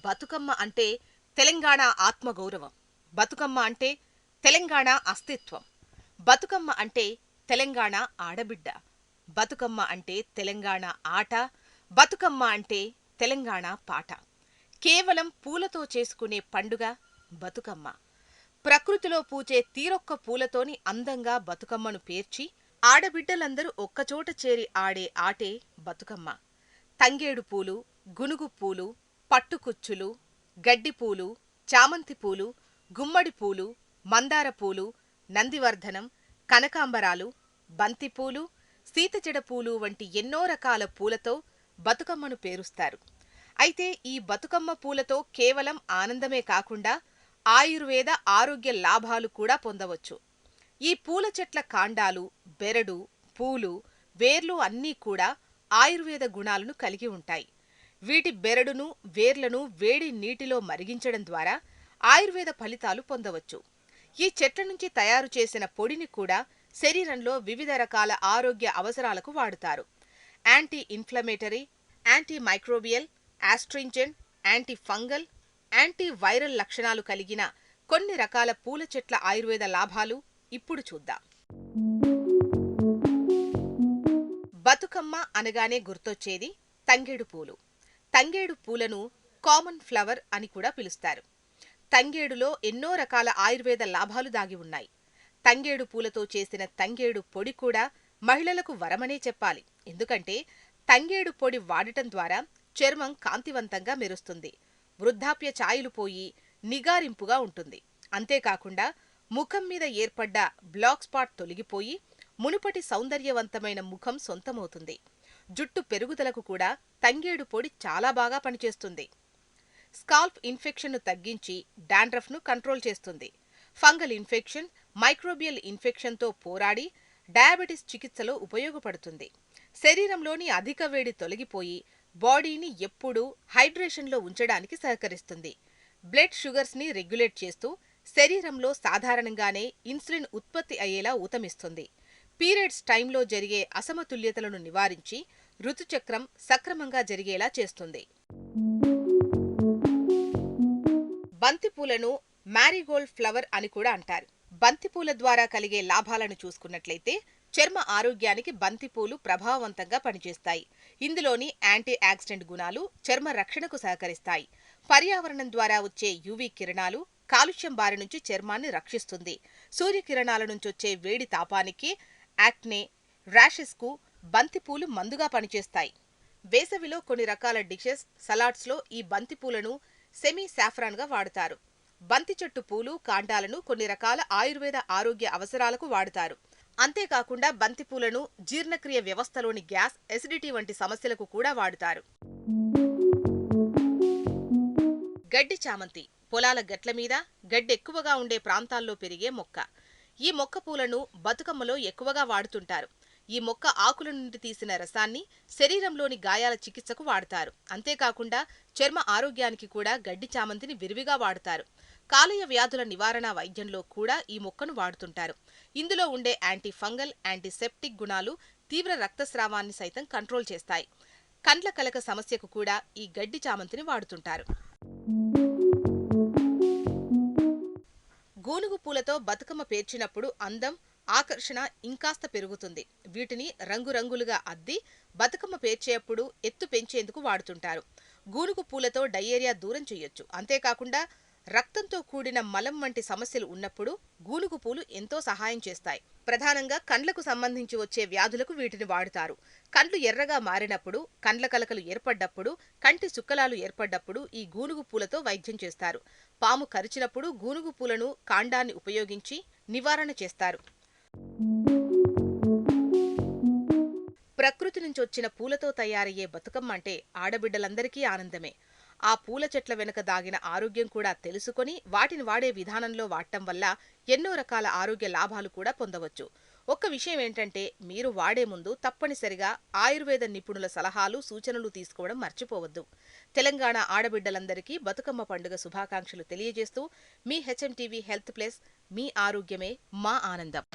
బతుకమ్మ అంటే తెలంగాణ ఆత్మగౌరవం. బతుకమ్మ అంటే తెలంగాణ అస్తిత్వం. బతుకమ్మ అంటే తెలంగాణ ఆడబిడ్డ. బతుకమ్మ అంటే తెలంగాణ ఆట. బతుకమ్మ అంటే తెలంగాణ పాట. కేవలం పూలతో చేసుకునే పండుగ బతుకమ్మ. ప్రకృతిలో పూచే తీరొక్క పూలతోని అందంగా బతుకమ్మను పేర్చి ఆడబిడ్డలందరూ ఒక్కచోట చేరి ఆడే ఆటే బతుకమ్మ. తంగేడు పూలు, గునుగు పూలు, పట్టుకుచ్చులు, గడ్డిపూలు, చామంతి పూలు, గుమ్మడి పూలు, మందార పూలు, నందివర్ధనం, కనకాంబరాలు, బంతిపూలు, సీతజడ పూలు వంటి ఎన్నో రకాల పూలతో బతుకమ్మను పేరుస్తారు. అయితే ఈ బతుకమ్మ పూలతో కేవలం ఆనందమే కాకుండా ఆయుర్వేద ఆరోగ్య లాభాలు కూడా పొందవచ్చు. ఈ పూల చెట్ల కాండాలు, బెరడు, పూలు, వేర్లు అన్నీ కూడా ఆయుర్వేద గుణాలను కలిగి ఉంటాయి. వీటి బెరడును, వేర్లను వేడి నీటిలో మరిగించడం ద్వారా ఆయుర్వేద ఫలితాలు పొందవచ్చు. ఈ చెట్ల నుంచి తయారు చేసిన పొడిని కూడా శరీరంలో వివిధ రకాల ఆరోగ్య అవసరాలకు వాడుతారు. Anti inflammatory, anti microbial, astringent, anti fungal, anti viral లక్షణాలు కలిగిన కొన్ని రకాల పూల చెట్ల ఆయుర్వేద లాభాలు ఇప్పుడు చూద్దాం. బతుకమ్మ అనగానే గుర్తొచ్చేది తంగేడు పూలు. తంగేడు పూలను కామన్ ఫ్లవర్ అని కూడా పిలుస్తారు. తంగేడులో ఎన్నో రకాల ఆయుర్వేద లాభాలు దాగి ఉన్నాయి. తంగేడు పూలతో చేసిన తంగేడు పొడి కూడా మహిళలకు వరమనే చెప్పాలి. ఎందుకంటే తంగేడు పొడి వాడటం ద్వారా చర్మం కాంతివంతంగా మెరుస్తుంది, వృద్ధాప్య ఛాయలు పోయి నిగారింపుగా ఉంటుంది. అంతేకాకుండా ముఖం మీద ఏర్పడ్డ బ్లాక్ స్పాట్ తొలగిపోయి మునుపటి సౌందర్యవంతమైన ముఖం సొంతమవుతుంది. జుట్టు పెరుగుదలకు కూడా తంగేడు పొడి చాలా బాగా పనిచేస్తుంది. స్కాల్ప్ ఇన్ఫెక్షన్ను తగ్గించి డాండ్రఫ్ను కంట్రోల్ చేస్తుంది. ఫంగల్ ఇన్ఫెక్షన్, మైక్రోబియల్ ఇన్ఫెక్షన్తో పోరాడి డయాబెటిస్ చికిత్సలో ఉపయోగపడుతుంది. శరీరంలోని అధిక వేడి తొలగిపోయి బాడీని ఎప్పుడూ హైడ్రేషన్లో ఉంచడానికి సహకరిస్తుంది. బ్లడ్ షుగర్స్ని రెగ్యులేట్ చేస్తూ శరీరంలో సాధారణంగానే ఇన్సులిన్ ఉత్పత్తి అయ్యేలా ఊతమిస్తుంది. పీరియడ్స్ టైంలో జరిగే అసమతుల్యతలను నివారించి ఋతుచక్రం సక్రమంగా జరిగేలా చేస్తుంది. బంతిపూలను మ్యారీగోల్డ్ ఫ్లవర్ అని కూడా అంటారు. బంతిపూల ద్వారా కలిగే లాభాలను చూసుకున్నట్లయితే చర్మ ఆరోగ్యానికి బంతిపూలు ప్రభావవంతంగా పనిచేస్తాయి. ఇందులోని యాంటీ ఆక్సిడెంట్ గుణాలు చర్మ రక్షణకు సహకరిస్తాయి. పర్యావరణం ద్వారా వచ్చే యూవీ కిరణాలు కాలుష్యం బారి నుంచి చర్మాన్ని రక్షిస్తుంది. సూర్యకిరణాల నుంచి వచ్చే వేడి తాపానికి, యాక్నే, ర్యాషెస్కు బంతిపూలు మందుగా పనిచేస్తాయి. వేసవిలో కొన్ని రకాల డిషెస్, సలాడ్స్లో ఈ బంతిపూలను సెమీ సాఫ్రాన్గా వాడతారు. బంతి చెట్టు పూలు, కాండాలను కొన్ని రకాల ఆయుర్వేద ఆరోగ్య అవసరాలకు వాడతారు. అంతేకాకుండా బంతిపూలను జీర్ణక్రియ వ్యవస్థలోని గ్యాస్, ఎసిడిటీ వంటి సమస్యలకు కూడా వాడుతారు. గడ్డి చామంతి పొలాల గట్ల మీద, గడ్డి ఎక్కువగా ఉండే ప్రాంతాల్లో పెరిగే మొక్క. ఈ మొక్క పూలను బతుకమ్మలో ఎక్కువగా వాడుతుంటారు. ఈ మొక్క ఆకుల నుండి తీసిన రసాన్ని శరీరంలోని గాయాల చికిత్సకు వాడతారు. అంతేకాకుండా చర్మ ఆరోగ్యానికి కూడా గడ్డి చామంతిని విరివిగా వాడతారు. కాలేయ వ్యాధుల నివారణ వైద్యంలో కూడా ఈ మొక్కను వాడుతుంటారు. ఇందులో ఉండే యాంటీ ఫంగల్, యాంటీసెప్టిక్ గుణాలు తీవ్ర రక్తస్రావాన్ని సైతం కంట్రోల్ చేస్తాయి. కండ్ల కలక సమస్యకు కూడా ఈ గడ్డి చామంతిని వాడుతుంటారు. గూనుగు పూలతో బతుకమ్మ పేర్చినప్పుడు అందం, ఆకర్షణ ఇంకాస్త పెరుగుతుంది. వీటిని రంగురంగులుగా అద్ది బతుకమ్మ పేర్చేటప్పుడు ఎత్తు పెంచేందుకు వాడుతుంటారు. గూనుగు పూలతో డయేరియా దూరం చేయొచ్చు. అంతేకాకుండా రక్తంతో కూడిన మలం వంటి సమస్యలు ఉన్నప్పుడు గూనుగు పూలు ఎంతో సహాయం చేస్తాయి. ప్రధానంగా కండ్లకు సంబంధించి వచ్చే వ్యాధులకు వీటిని వాడుతారు. కండ్లు ఎర్రగా మారినప్పుడు, కండ్ల కలకలు ఏర్పడ్డప్పుడు, కంటి సుక్కలాలు ఏర్పడ్డప్పుడు ఈ గూనుగు పూలతో వైద్యం చేస్తారు. పాము కరిచినప్పుడు గూనుగు పూలను కాండాన్ని ఉపయోగించి నివారణ చేస్తారు. ప్రకృతి నుంచి వచ్చిన పూలతో తయారయ్యే బతుకమ్మ అంటే ఆడబిడ్డలందరికీ ఆనందమే. ఆ పూల చెట్ల వెనుక దాగిన ఆరోగ్యం కూడా తెలుసుకొని వాటిని వాడే విధానంలో వాడటం వల్ల ఎన్నో రకాల ఆరోగ్య లాభాలు కూడా పొందవచ్చు. ఒక్క విషయం ఏంటంటే మీరు వాడే ముందు తప్పనిసరిగా ఆయుర్వేద నిపుణుల సలహాలు, సూచనలు తీసుకోవడం మర్చిపోవద్దు. తెలంగాణ ఆడబిడ్డలందరికీ బతుకమ్మ పండుగ శుభాకాంక్షలు తెలియజేస్తూ మీ హెచ్ఎంటీవీ హెల్త్ ప్లస్, మీ ఆరోగ్యమే మా ఆనందం.